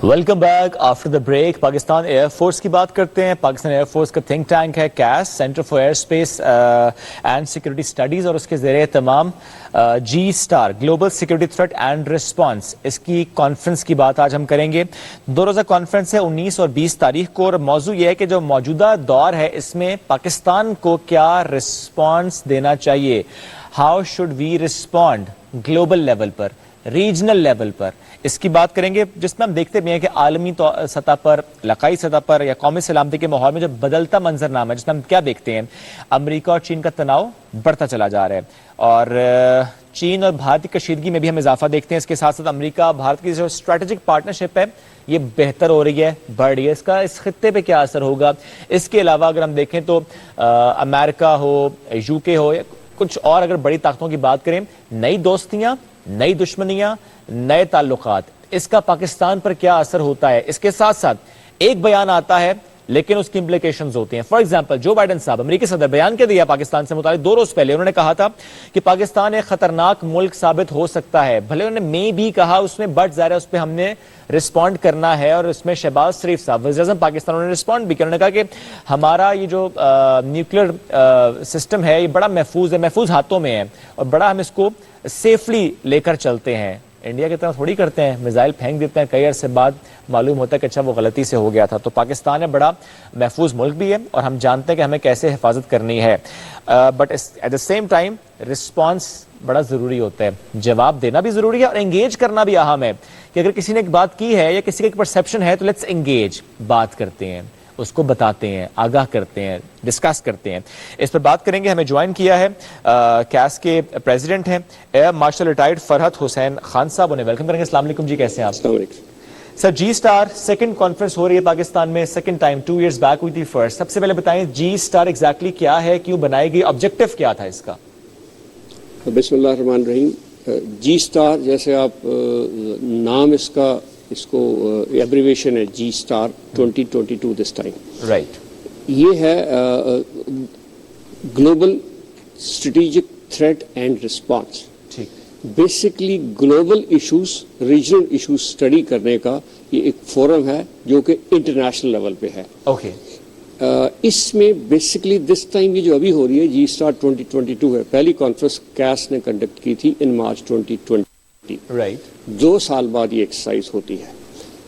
Welcome back after the break. Pakistan air force کی بات کرتے ہیں. پاکستان ایئر فورس کا تھنک ٹینک ہے CASS, centre for aerospace and security studies, اور اس کے زیر اہتمام G star global security threat and response. اس کی کانفرنس کی بات آج ہم کریں گے. 2 روزہ کانفرنس ہے 19 اور 20 تاریخ کو، اور موضوع یہ ہے کہ جو موجودہ دور ہے اس میں پاکستان کو کیا رسپانس دینا چاہیے. How should we respond global level پر، ریجنل لیول پر. اس کی بات کریں گے جس میں ہم دیکھتے بھی ہیں کہ عالمی سطح پر، علاقائی سطح پر یا قومی سلامتی کے ماحول میں جو بدلتا منظرنامہ ہے جس میں ہم کیا دیکھتے ہیں، امریکہ اور چین کا تناؤ بڑھتا چلا جا رہا ہے، اور چین اور بھارت کی کشیدگی میں بھی ہم اضافہ دیکھتے ہیں. اس کے ساتھ ساتھ امریکہ بھارت کی جو اسٹریٹجک پارٹنرشپ ہے یہ بہتر ہو رہی ہے، بڑھ رہی ہے. اس کا اس خطے پہ کیا اثر ہوگا. اس کے علاوہ اگر ہم دیکھیں تو امریکہ ہو، یو کے ہو، یا کچھ اور اگر بڑی طاقتوں کی بات کریں، نئی دوستیاں، نئی دشمنیاں، نئے تعلقات، اس کا پاکستان پر کیا اثر ہوتا ہے. اس کے ساتھ ساتھ ایک بیان آتا ہے لیکن اس کی امپلیکیشنز ہوتی ہیں. فار ایگزامپل جو بائیڈن صاحب امریکی صدر بیان کیا دیا پاکستان سے متعلق 2 روز پہلے، انہوں نے کہا تھا کہ پاکستان ایک خطرناک ملک ثابت ہو سکتا ہے. بھلے انہوں نے میں بھی کہا اس میں، بٹ ظاہر ہے اس پہ ہم نے رسپونڈ کرنا ہے. اور اس میں شہباز شریف صاحب وزیر اعظم پاکستان، انہوں نے رسپونڈ بھی کیا. انہوں نے کہا کہ ہمارا یہ جو نیوکلیر سسٹم ہے یہ بڑا محفوظ ہے، محفوظ ہاتھوں میں ہے، اور بڑا ہم اس کو سیفلی لے کر چلتے ہیں. انڈیا کی طرح تھوڑی کرتے ہیں، میزائل پھینک دیتے ہیں، کئی عرصے بعد معلوم ہوتا ہے کہ اچھا وہ غلطی سے ہو گیا تھا. تو پاکستان ہے بڑا محفوظ ملک بھی ہے، اور ہم جانتے ہیں کہ ہمیں کیسے حفاظت کرنی ہے. But at the same time response بڑا ضروری ہوتا ہے، جواب دینا بھی ضروری ہے، اور انگیج کرنا بھی اہم ہے. کہ اگر کسی نے ایک بات کی ہے یا کسی کا ایک پرسیپشن ہے تو لیٹس انگیج، بات کرتے ہیں، اس کو بتاتے ہیں، آگاہ کرتے ہیں، ڈسکس کرتے ہیں. اس پر بات کریں گے. ہمیں جوائن کیا ہے کیس کے پریزیڈنٹ ہیں ایئر مارشل ریٹائرڈ فرحت حسین خان صاحب، انہیں ویلکم کریں گے. السلام علیکم جی، کیسے ہیں آپ؟ السلام علیکم سر. جی اسٹار سیکنڈ کانفرنس ہو رہی ہے پاکستان میں، سیکنڈ ٹائم، 2 ایئرز بیک ہوئی تھی فرسٹ. سب سے پہلے بتائیں جی اسٹار ایگزیکٹلی کیا ہے، کیوں بنائی گئی، آبجیکٹو کیا تھا اس کا؟ بسم اللہ الرحمن الرحیم. جی اسٹار جیسے آپ نام اس کو ایبریویشن ہے G star 2022 this time. Right. یہ ہے global strategic threat and response. ٹھیک. Basically global issues, regional issues study کرنے کا یہ ایک فورم ہے جو کہ انٹرنیشنل لیول پہ ہے. اوکے. اس میں بیسکلی دس ٹائم یہ جو ابھی ہو رہی ہے جی اسٹار 2022 ہے. پہلی کانفرنس کیس نے کنڈکٹ کی تھی ان مارچ 2020. رائٹ. 2 سال بعد یہ ایکسرسائز ہوتی ہے.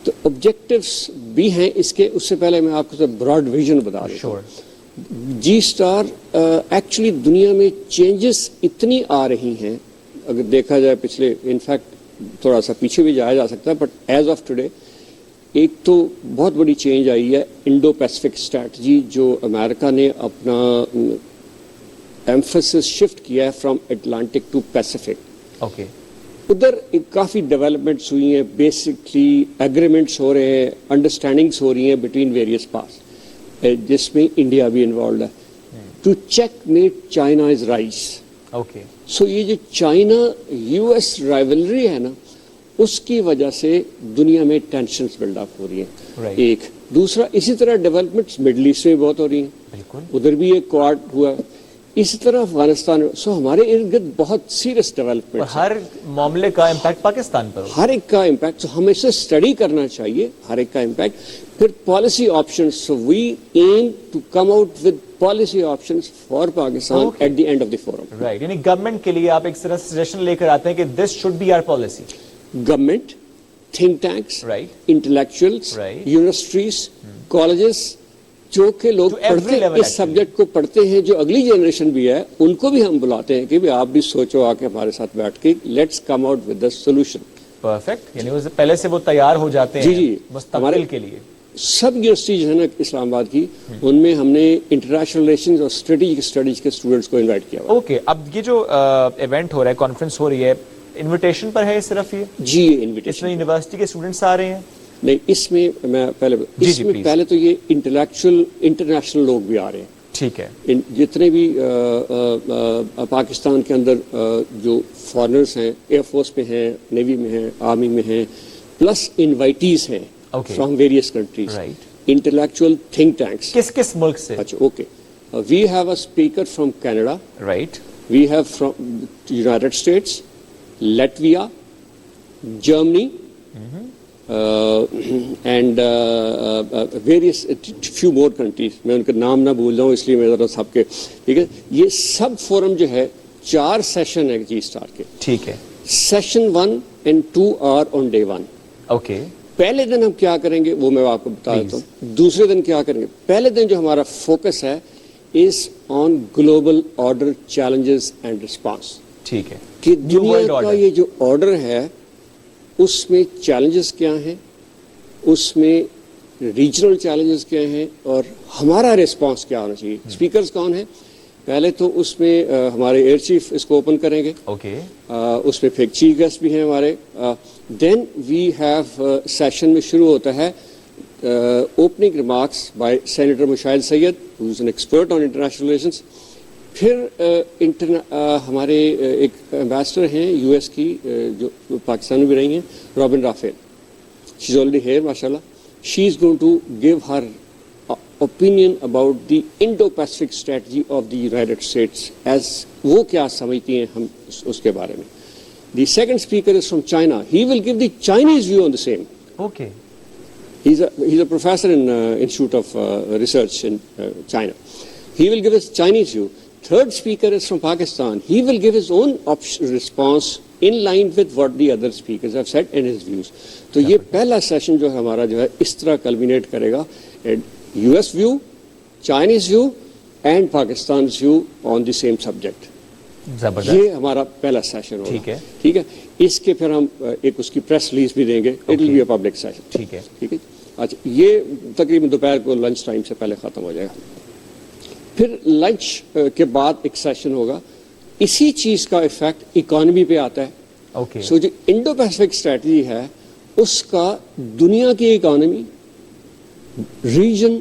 تو آبجیکٹیوز بھی ہیں اس کے. اس سے پہلے میں آپ کو براڈ ویژن بتا دیتا ہوں. جی اسٹار ایکچولی دنیا میں چینجز اتنی آ رہی ہیں، اگر دیکھا جائے پچھلے، انفیکٹ تھوڑا سا پیچھے بھی جایا جا سکتا ہے، بٹ ایز آف ٹوڈے ایک تو بہت بڑی چینج آئی ہے انڈو پیسفک اسٹریٹجی، جو امریکہ نے اپنا ایمفسس شفٹ کیا ہے from Atlantic to Pacific. Okay. ادھر کافی ڈیولپمنٹس ہوئی ہیں، بیسکلی ایگریمنٹس ہو رہے ہیں، انڈرسٹینڈنگس ہو رہی ہیں بٹوین ویریس پارٹس، جس میں انڈیا بھی انوالوڈ ہے. To checkmate China is rise. Okay. So یہ جو چائنا یو ایس رائیولری ہے نا، اس کی وجہ سے دنیا میں ٹینشنز بلڈ اپ ہو رہی ہیں. ایک دوسرا اسی طرح ڈیولپمنٹس مڈل ایسٹ میں بہت ہو رہی ہیں. ادھر بھی ایک کوارڈ ہوا، اسی طرح افغانستان. سو ہمارے ارد گرد بہت سیریس ڈیولپمنٹ، ہر معاملے کا امپیکٹ پاکستان پر، ہر ایک کا امپیکٹ. سو ہمیں اسے اسٹڈی کرنا چاہیے ہر ایک کا امپیکٹ. پھر policy options. So we aim to come out with policy options for Pakistan at the end of the forum. Right. یعنی گورنمنٹ کے لیے آپ ایک طرح سجیشن لے کر آتے ہیں کہ this should be our policy. Government, think tanks, intellectuals, universities, colleges, جو کہ لوگ پڑھتے اس سبجیکٹ کو پڑھتے ہیں، جو اگلی جنریشن بھی ہے، ان کو بھی ہم بلاتے ہیں کہ آپ بھی سوچو آ کے ہمارے ساتھ بیٹھ کے let's come out with the solution. Perfect. یعنی پہلے سے وہ تیار ہو جاتے ہیں جی مستقبل کے لیے. سب یونیورسٹیز ہیں نا اسلام آباد کی، ان میں ہم نے انٹرنیشنل ریلیشنز اور اسٹریٹجک اسٹڈیز کے اسٹوڈنٹس کو انوائٹ کیا. اوکے. اب یہ جو ایونٹ ہو رہا ہے، کانفرنس ہو رہی ہے، انویٹیشن پر ہے صرف یہ؟ جی انویٹیشن. یونیورسٹی کے اسٹوڈنٹس آ رہے ہیں؟ نہیں، اس میں میں پہلے تو یہ انٹلیکچوئل انٹرنیشنل لوگ بھی آ رہے ہیں. ٹھیک ہے. جتنے بھی پاکستان کے اندر جو فارنرز ہیں، ایئر فورس میں ہیں، نیوی میں ہیں، آرمی میں ہیں، پلس انوائٹیز ہیں from various countries. Intellectual think tanks. کس ملک سے؟ اچھا okay. We have a speaker from Canada. Right. We have from United States, Latvia, Germany, and various few more countries, میں ان کا نام نہ بھول جاؤں اس لیے میں ذرا سب کے, ٹھیک ہے. یہ سب فورم جو ہے 4 سیشن ہے جی اسٹار کے, ٹھیک ہے. Session 1 and 2 are on day 1. Okay. پہلے دن ہم کیا کریں گے وہ میں آپ کو بتا دیتا ہوں. دوسرے دن کیا کریں گے. پہلے دن جو ہمارا فوکس ہے is on global order challenges and response. ٹھیک ہے. کہ دنیا کا یہ جو آرڈر ہے اس میں چیلنجز کیا ہیں, اس میں ریجنل چیلنجز کیا ہیں, اور ہمارا رسپانس کیا ہونا چاہیے. اسپیکرز کون ہیں؟ پہلے تو اس میں ہمارے ایئر چیف اس کو اوپن کریں گے. اوکے. اس میں پھر چیف گیسٹ بھی ہیں ہمارے. دین وی ہیو سیشن میں شروع ہوتا ہے opening remarks by senator Mushahid Syed who is an expert on international relations. پھر ہمارے ایک ایمبیسڈر ہیں یو ایس کی جو پاکستان میں بھی رہی ہیں, Robin Raphel. She is already here ماشاء اللہ. She is going to give her opinion about the Indo-Pacific strategy of the United States as وہ کیا سمجھتی ہیں ہم اس کے بارے میں. The second speaker is from China. He will give the Chinese view on the same. Okay. He's a professor in Institute of Research in China. He will give us Chinese view. Third speaker is from Pakistan. He will give his own response in line with what the other speakers have said and his views. تو یہ پہلا session جو ہمارا جو ہے اس طرح کلمینیٹ کرے گا. US view, Chinese view and Pakistan's view on the same subject. یہ ہمارا پہلا سیشن ہوگا. ٹھیک ہے. ٹھیک ہے. اس کے پھر ہم ایک اس کی پریس ریلیز بھی دیں گے. It will be a public session. ٹھیک ہے. ٹھیک ہے. اچھا یہ تقریباً دوپہر کو لنچ ٹائم سے پہلے ختم ہو جائے گا. پھر لنچ کے بعد ایک سیشن ہوگا. اسی چیز کا ایفیکٹ اکانومی پہ آتا ہے. اوکے. سو جو انڈو پیسفک اسٹریٹجی ہے اس کا دنیا کی اکانومی, ریجن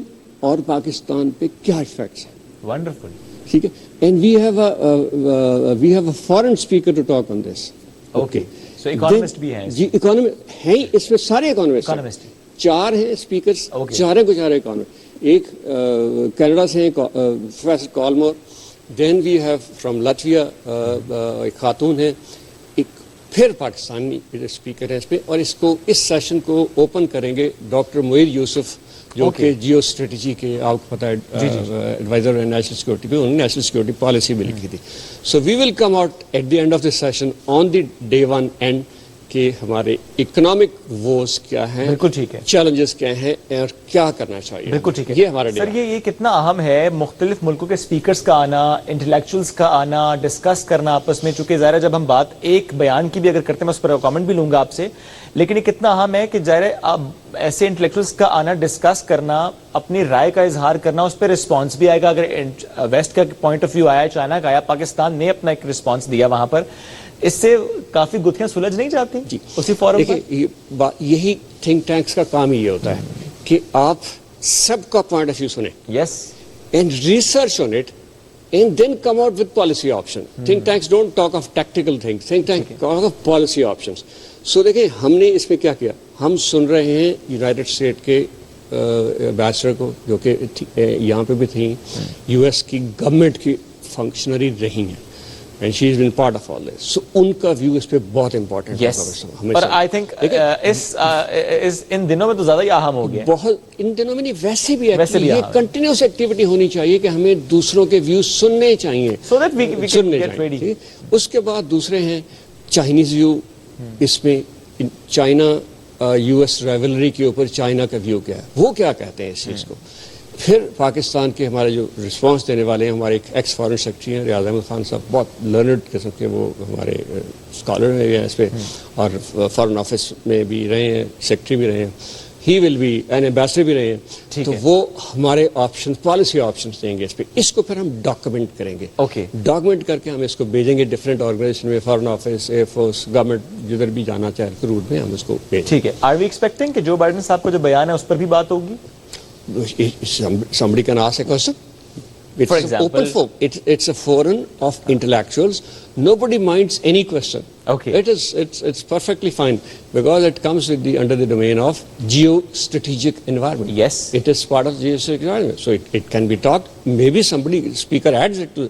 اور پاکستان پہ کیا ایفیکٹس ہیں. ونڈرفل. ٹھیک ہے. And we have a foreign speaker to talk on this. Okay. So economist بھی ہیں. جی اکانومی ہیں اس میں سارے اکانومسٹ 4 ہیں اسپیکرس. چارے کو چارے اکانومی. ایک کینیڈا سے ہیں پروفیسر کالمور. Then we have from Latvia ایک خاتون ہیں. ایک پھر پاکستانی اسپیکر ہے اس پہ. اور اس سیشن کو اوپن کریں گے ڈاکٹر معیر یوسف جو کہ جیو اسٹریٹجی کے آپ کو پتہ ہے ایڈوائزر ہیں نیشنل سیکورٹی پہ. انہوں نے نیشنل سیکورٹی پالیسی بھی لکھی تھی. So we will come out at the end of this session on the day 1 and کہ ہمارے اکنامک ووز کیا ہیں, بالکل ٹھیک ہے, چیلنجز کیا ہیں اور کیا کرنا چاہیے. بالکل ٹھیک ہے. یہ ہمارا سر یہ کتنا اہم ہے مختلف ملکوں کے اسپیکرز کا آنا, انٹلیکچوئلز کا آنا, ڈسکس کرنا آپس میں. چونکہ ظاہر ہے جب ہم بات ایک بیان کی بھی اگر کرتے ہیں میں اس پر کامنٹ بھی لوں گا آپ سے, لیکن یہ کتنا اہم ہے کہ ظاہر ہے ایسے انٹلیکچوئلز کا آنا, ڈسکس کرنا, اپنی رائے کا اظہار کرنا, اس پہ رسپانس بھی آئے گا. اگر ویسٹ کا پوائنٹ آف ویو آیا, چائنا کا آیا, پاکستان نے اپنا ایک رسپانس دیا وہاں پر, اس سے کافی گتھیاں سلجھ نہیں جاتی جی اسی فورم پر. یہی تھنک ٹینکس کا کام یہ ہوتا ہے کہ آپ سب کا پوائنٹ آف ویو سنیں. Yes. And research on it and then come out with policy option. Think tanks don't talk of tactical things. Think tanks talk of policy options. So دیکھیں ہم نے اس میں کیا کیا. ہم سن رہے ہیں یونائٹڈ اسٹیٹ کے ایمبیسڈر کو جو کہ یہاں پہ بھی تھیں, یو ایس کی گورنمنٹ کی فنکشنری رہی ہیں. And she has been part of all this. So ان کا ویو اس پہ بہت امپورٹنٹ ہے. اور آئی تھنک ان دنوں میں تو زیادہ ہی اہم ہو گیا. بہت ان دنوں میں نہیں, ویسے بھی یہ کنٹینیوس ایکٹیویٹی ہونی چاہیے کہ ہمیں دوسروں کے ویوز سننے چاہیے. So that we can get ready. اس کے بعد دوسرے ہیں چائنیز ویو. اس میں چائنا یو ایس رائیولری کے اوپر چائنا کا ویو کیا ہے, وہ کیا کہتے ہیں اس چیز کو. پھر پاکستان کے ہمارے جو رسپانس دینے والے ہیں, ہمارے ایک ایکس فارن سیکرٹری ہیں ریاض احمد خان صاحب, بہت لرنڈ قسم کے, وہ ہمارے اسکالر میں ہیں اس پہ, اور فارن آفس میں بھی رہے ہیں, سیکرٹری بھی رہے ہیں, ہی ول بی این ایمبیسڈر بھی رہے ہیں. تو وہ ہمارے آپشن پالیسی آپشنس دیں گے اس پہ. اس کو پھر ہم ڈاکومنٹ کریں گے. ڈاکومنٹ کر کے ہم اس کو بھیجیں گے ڈفرینٹ آرگنائزیشن میں, foreign office, air force, government جدھر بھی جانا چاہے روٹ میں ہم اس کو بھیجیں. ٹھیک ہے. آر وی ایکسپیکٹنگ کہ جو بائیڈن صاحب کا جو بیان ہے اس پر بھی بات ہوگی. Somebody can ask a question. It's an open forum. It's a forum of intellectuals nobody minds any question. Okay. It's perfectly fine because it comes with under the domain of geostrategic environment. Yes. It is part of geostrategic environment. So it can be talked. Maybe somebody, speaker adds it to,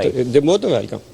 Right. They're more than welcome.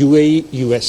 UAE, US.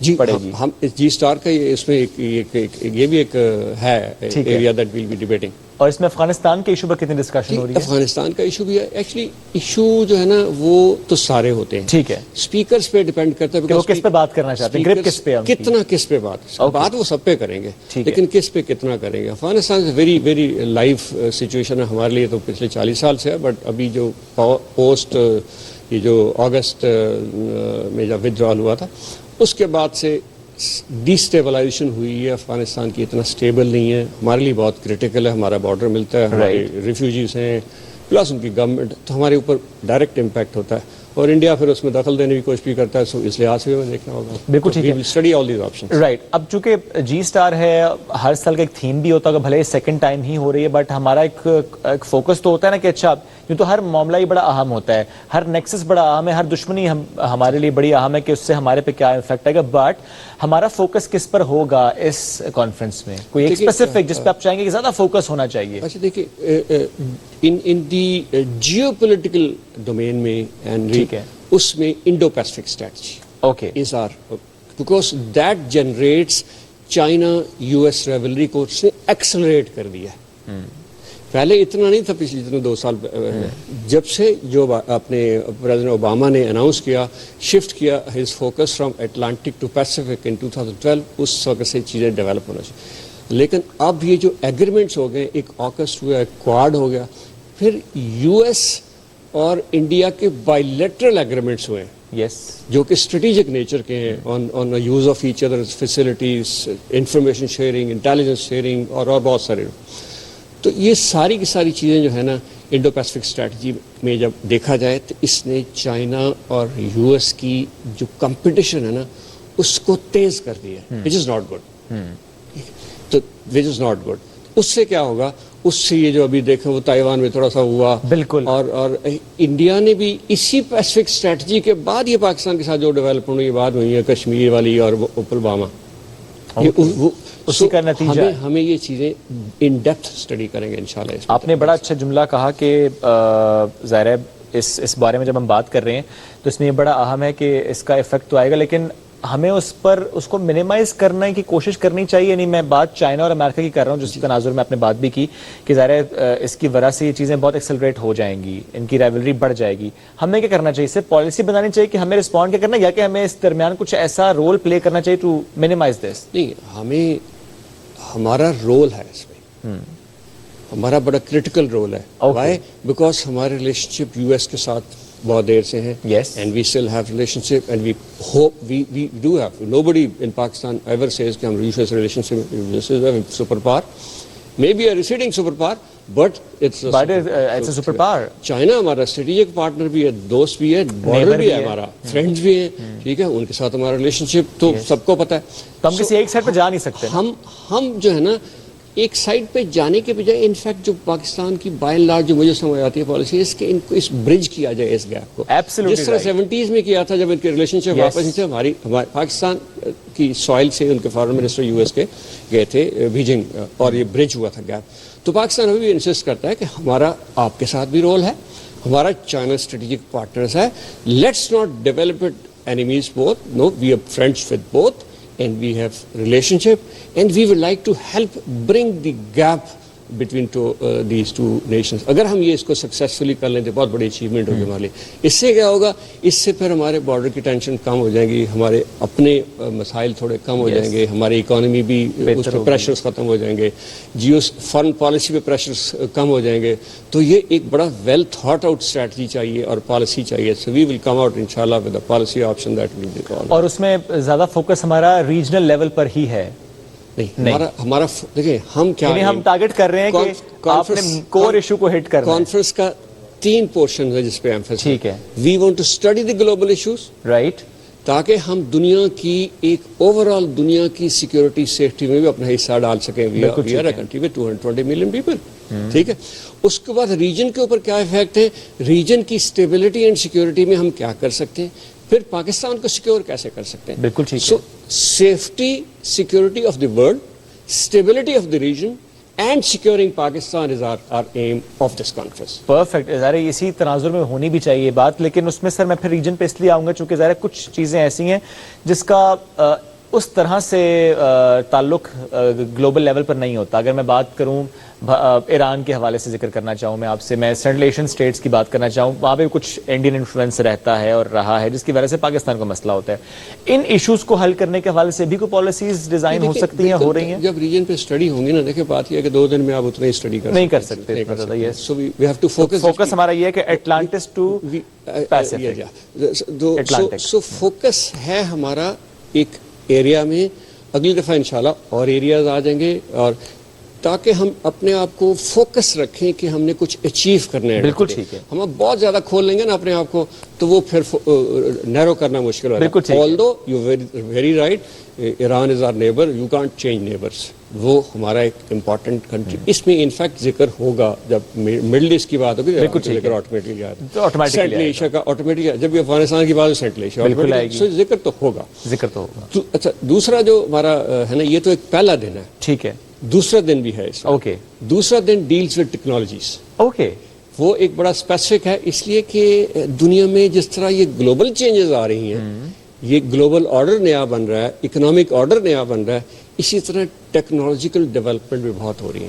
جی پڑے گی؟ ہم جی star کا اس میں یہ بھی ایک ہے area that will be debating. اور اس میں افغانستان کے ایشو پر کتنی ڈسکشن ہو رہی ہے؟ افغانستان کا ایشو بھی ہے. ایکچولی ایشو جو ہے نا وہ تو سارے ہوتے ہیں, ٹھیک ہے, اسپیکرز پہ ڈیپینڈ کرتا ہے کہ وہ کس پہ بات کرنا چاہتے ہیں, گرپ کس پہ, کتنا کس پہ بات وہ سب پہ کریں گے, لیکن کس پہ کتنا کریں گے. افغانستان سے ویری ویری لائف سچویشن ہے ہمارے لیے, تو پچھلے 40 سال سے ہے, بٹ ابھی جو پوسٹ یہ جو اگست میں جب ودرال ہوا تھا اس کے بعد سے ڈی اسٹیبلائزیشن ہوئی ہے افغانستان کی, اتنا اسٹیبل نہیں ہے, ہمارے لیے بہت کریٹیکل ہے. ہمارا بارڈر ملتا ہے, ہمارے ریفیوجیز ہیں, پلس ان کی گورنمنٹ, تو ہمارے اوپر ڈائریکٹ امپیکٹ ہوتا ہے, اور انڈیا پھر اس میں دخل دینے کی کوشش بھی کرتا ہے. سو اس لحاظ سے ہمیں دیکھنا ہوگا. بالکل ٹھیک ہے, study all these options. Right. اب چونکہ جی اسٹار ہے, ہر سال کا ایک تھیم بھی ہوتا ہے, بھلے سیکنڈ ٹائم ہی ہو رہی ہے, بٹ ہمارا ایک فوکس تو ہوتا ہے نا کہ اچھا یوں تو ہر معاملہ ہی بڑا اہم ہوتا ہے, ہر نیکسس بڑا اہم ہے, ہر دشمنی ہمارے لیے بڑی اہم ہے کہ اس سے ہمارے پہ کیا افیکٹ آئے گا, بٹ ہمارا فوکس کس پر ہوگا اس کانفرنس میں؟ کوئی ایک اسپیسیفک جس پہ آپ چاہیں گے کہ زیادہ فوکس ہونا چاہیے؟ اچھا دیکھیے, in the geopolitical domain میں اینڈ اس میں Indo Pacific strategy okay is are, because that generates China U S rivalry کو اس نے ایکسلریٹ کر دیا ہے. پہلے اتنا نہیں تھا, پچھلے اتنے 2 سال جب سے جو اپنے پریزیڈنٹ اوباما نے اناؤنس کیا, شفٹ کیا his focus from Atlantic to Pacific in 2012, اس وقت سے چیزیں ڈیولپ ہونا چاہیے. لیکن اب یہ جو ایگریمنٹس ہو گئے, ایک آکس ہوا, ایک کوڈ ہو گیا, پھر یو ایس اور انڈیا کے بائی لیٹرل ایگریمنٹس ہوئے یس, جو کہ اسٹریٹجک نیچر کے ہیں, on use of each other facilities, information sharing, intelligence sharing, اور بہت سارے. تو یہ ساری کی ساری چیزیں جو ہے نا انڈو پیسفک اسٹریٹجی میں جب دیکھا جائے تو اس نے چائنا اور یو ایس کی جو کمپٹیشن ہے نا اس کو تیز کر دیا, وچ از ناٹ گڈ. تو وچ از ناٹ گڈ. اس سے کیا ہوگا, اس سے یہ جو ابھی دیکھیں وہ تائیوان میں تھوڑا سا ہوا, بالکل, اور انڈیا نے بھی اسی پیسفک اسٹریٹجی کے بعد یہ پاکستان کے ساتھ جو ڈیولپمنٹ ہوئی بعد ہوئی ہے, کشمیر والی اور پلوامہ, اسی کا نتیجہ. ہمیں یہ چیزیں ان ڈیپتھ اسٹڈی کریں گے انشاءاللہ. آپ نے بڑا اچھا جملہ کہا کہ ظاہر ہے اس بارے میں جب ہم بات کر رہے ہیں تو اس میں یہ بڑا اہم ہے کہ اس کا افیکٹ تو آئے گا, لیکن ہمیں اس کو منیمائز کرنے کی کوشش کرنی چاہیے. نہیں, میں بات چائنا اور امریکہ کی کر رہا ہوں, جس تناظر میں آپ نے بات بھی کی کہ ظاہر ہے اس کی وجہ سے یہ چیزیں بہت ایکسلریٹ ہو جائیں گی, ان کی رائیولری بڑھ جائے گی. ہمیں کیا کرنا چاہیے, صرف پالیسی بنانی چاہیے کہ ہمیں رسپونڈ کیا کرنا, یا کہ ہمیں اس درمیان کچھ ایسا رول پلے کرنا چاہیے ٹو منیمائز دس؟ نہیں, ہمیں ہمارا رول ہے اس میں, ہمارا بڑا کریٹیکل رول ہے. وائی؟ بیکاز ہمارے ریلیشن شپ یو ایس کے ساتھ بہت دیر سے ہیں, and we still have relationship, and we hope we do have. Nobody in Pakistan ever says کہ ہم U S relationship superpower, may be a receding superpower, but it's a superpower. China ہمارا strategic partner بھی ہے, دوست بھی ہے, border بھی ہے, ہمارا فرینڈز بھی ہیں, ٹھیک ہے, ان کے ساتھ ہمارا ریلیشن شپ تو سب کو پتہ ہے. تو ہم کسی ایک سائڈ پہ جا نہیں سکتے. ہم جو ہے نا ایک سائڈ پہ جانے کے بجائے انفیکٹ جو پاکستان کی بائی اینڈ لارج جو مجھے سمجھ آتی ہے پالیسی, اس کے ان کو اس برج کیا جائے اس گیپ کو, جس طرح 70s میں کیا تھا جب ان کے ریلیشن شپ واپس نہیں تھے. ہماری پاکستان کی سوائل سے ان کے فارن منسٹر یو ایس کے گئے تھے بیجنگ, اور یہ برج ہوا تھا گیپ. تو پاکستان ابھی بھی انسسٹ کرتا ہے کہ ہمارا آپ کے ساتھ بھی رول ہے, ہمارا چائنا اسٹریٹجک پارٹنرز ہے, let's not develop it enemies both, no, we are friends with both, and we have relationship, and we would like to help bring the gap between these two nations. اگر ہم یہ اس کو successfully کر لیں تو بہت بڑی اچیومنٹ ہوگی ہمارے لیے. اس سے کیا ہوگا, اس سے پھر ہمارے بارڈر کی ٹینشن کم ہو جائیں گی, ہمارے اپنے مسائل تھوڑے کم ہو جائیں گے, ہماری اکانومی بھی اس پہ پریشرز ختم ہو جائیں گے, جیو فارن پالیسی پہ پریشرز کم ہو جائیں گے. تو یہ ایک بڑا ویل تھاٹ آؤٹ اسٹریٹجی چاہیے اور پالیسی چاہیے. So we will come out انشاءاللہ with a policy option that will be called. اور اس میں زیادہ فوکس ہمارا ریجنل لیول پر ہی ہے. نہیں, ہمارا دیکھیں ہم کیا ہم ٹارگٹ کر رہے ہیں کہ آپ نے کور ایشو کو ہٹ کرنا ہے. کانفرنس کا 3 پورشن ہے جس پہ ایمفیسس. ٹھیک ہے. We want to study the global issues, right, تاکہ ہم دنیا کی ایک اوور آل دنیا کی سیکورٹی سیفٹی میں بھی اپنا حصہ ڈال سکیں. We are a country with 220 million people, ٹھیک ہے. اس کے بعد ریجن کے اوپر کیا افیکٹ ہے, ریجن کی اسٹیبلٹی اینڈ سیکورٹی میں ہم کیا کر سکتے ہیں, پھر پاکستان کو سیکور کیسے کر سکتے ہیں. بالکل ٹھیک ہے. So safety security of the world, stability of the region and securing Pakistan is our aim of this conference. Perfect. ظاہر اسی تناظر میں ہونی بھی چاہیے بات, لیکن اس میں سر میں پھر ریجن پہ اس لیے آؤں گا چونکہ ظاہر کچھ چیزیں ایسی ہیں جس کا اس طرح سے تعلق گلوبل لیول پر نہیں ہوتا. اگر میں بات کروں ایران کے حوالے سے ذکر کرنا چاہوں میں آپ سے, میں سینٹرل ایشین اسٹیٹس کی بات کرنا چاہوں, وہاں پہ کچھ انڈین انفلوئنس رہتا ہے اور رہا ہے, جس کی وجہ سے پاکستان کو مسئلہ ہوتا ہے. ان ایشوز کو حل کرنے کے حوالے سے بھی کوئی پالیسیز ڈیزائن ہو سکتی ہیں, ہو رہی ہیں؟ جب ریجن پہ اسٹڈی ہوں گی نا, دیکھیں بات یہ ہے کہ 2 دن میں آپ اتنا ہی اسٹڈی نہیں کر سکتے. So we have to focus ہمارا یہ ہے کہ Atlantic to Pacific. So focus ہے ہمارا ایک ایریا میں. اگلی دفعہ انشاءاللہ اور ایریاز آ جائیں گے, اور تاکہ ہم اپنے آپ کو فوکس رکھیں کہ ہم نے کچھ اچیو کرنا ہے. بالکل ٹھیک ہے. ہم بہت زیادہ کھول لیں گے نا اپنے آپ کو, تو وہ پھر نیرو کرنا مشکل ہوگا. بالکل ٹھیک ہے. although you very right, Iran is our neighbour, you can't change neighbours. وہ ہمارا ایک امپورٹنٹ کنٹری. اس میں انفیکٹ ذکر ہوگا جب مڈل ایسٹ کی بات ہوگی, ذکر آٹومیٹکلی آئے گا. سینٹرل ایشیا کا آٹومیٹکلی, جب بھی افغانستان کی بات ہو سینٹرل ایشیا ذکر تو ہوگا. ذکر تو ہوگا. اچھا, دوسرا جو ہمارا ہے نا, یہ تو ایک پہلا دن ہے. ٹھیک ہے. دوسرا دن بھی ہے اس میں. اوکے. دوسرا دن ڈیلز ود ٹیکنالوجیز. اوکے. وہ ایک بڑا اسپیسیفک ہے, اس لیے کہ دنیا میں جس طرح یہ گلوبل چینجز آ رہی ہیں, یہ گلوبل آرڈر نیا بن رہا ہے, اکنامک آرڈر نیا بن رہا ہے, اسی طرح ٹیکنالوجیکل ڈیولپمنٹ بھی بہت ہو رہی ہیں.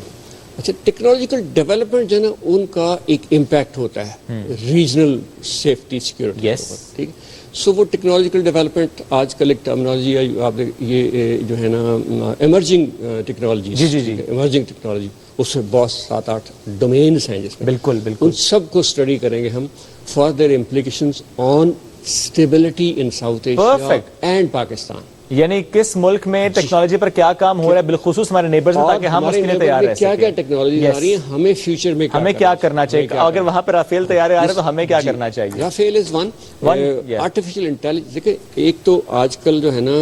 اچھا, ٹیکنالوجیکل ڈیولپمنٹ جو ہے نا, ان کا ایک امپیکٹ ہوتا ہے ریجنل سیفٹی سیکورٹی. ٹھیک ہے. سو وہ ٹیکنالوجیکل ڈیولپمنٹ آج کل ایک ٹرمنالوجی ہے, آپ یہ جو ہے نا ایمرجنگ ٹیکنالوجی. جی ایمرجنگ ٹیکنالوجی, اس میں بہت 7-8 ڈومینس ہیں جس میں. بالکل بالکل. ان سب کو اسٹڈی کریں گے ہم for their implications on stability in South Asia and Pakistan. یعنی کس ملک میں ٹیکنالوجی پر کیا کام ہو رہا ہے, بالخصوص ہمارے نیبرز میں, تاکہ ہم اس کے لیے تیار رہ سکیں. کیا کیا ٹیکنالوجی آ رہی ہے, ہمیں فیوچر میں ہمیں کیا کرنا چاہیے. اگر وہاں پہ رافیل تیار آ رہا ہے تو ہمیں کیا کرنا چاہیے. Rafale is one. Artificial intelligence, دیکھیں ایک تو آج کل جو ہے نا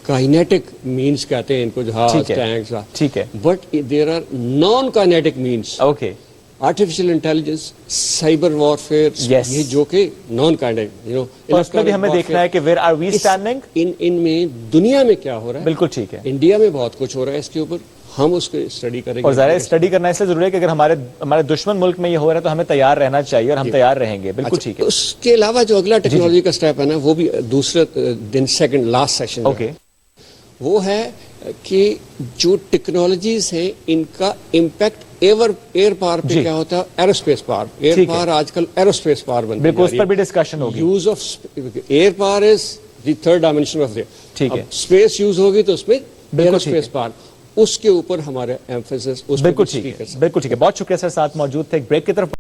کائنیٹک مینس کہتے ہیں ان کو, جہاز, ٹینکس. ٹھیک ہے. But there are non kinetic means. Okay. Artificial intelligence, cyber warfare, یہ جو کہ نان کائنیٹک, اس میں بھی ہمیں دیکھنا ہے کہ ویئر آر وی اسٹینڈنگ, ان میں دنیا میں کیا ہو رہا ہے. بالکل ٹھیک ہے. انڈیا میں بہت کچھ ہو رہا ہے اس کے اوپر, ہم اس کو اسٹڈی کریں گے. اور ظاہر اسٹڈی کرنا اس لیے ضروری ہے کہ اگر ہمارے دشمن ملک میں یہ ہو رہا ہے تو ہمیں تیار رہنا چاہیے, اور ہم تیار رہیں گے. بالکل ٹھیک ہے. اس کے علاوہ جو اگلا ٹیکنالوجی کا اسٹیپ ہے نا, وہ بھی دوسرے دن سیکنڈ لاسٹ سیشن, وہ ہے کہ جو ٹیکنالوجیز ہیں ان کا امپیکٹ ایئر پار پہ کیا ہوتا ہے. ایروسپیس پار, ایئر پار آج کل ایروسپیس پار بن رہی ہے. اس پر بھی ڈسکشن ہوگی. یوز آف ایئر پار از دی تھرڈ ڈائمینشن آف ٹھیک ہے. اسپیس یوز ہوگی تو اس میں ایروسپیس پار, اس کے اوپر ہمارے ایمفیسس. بالکل ٹھیک ہے. بالکل ٹھیک ہے. بہت شکریہ سر, ساتھ موجود تھے. ایک بریک کی طرف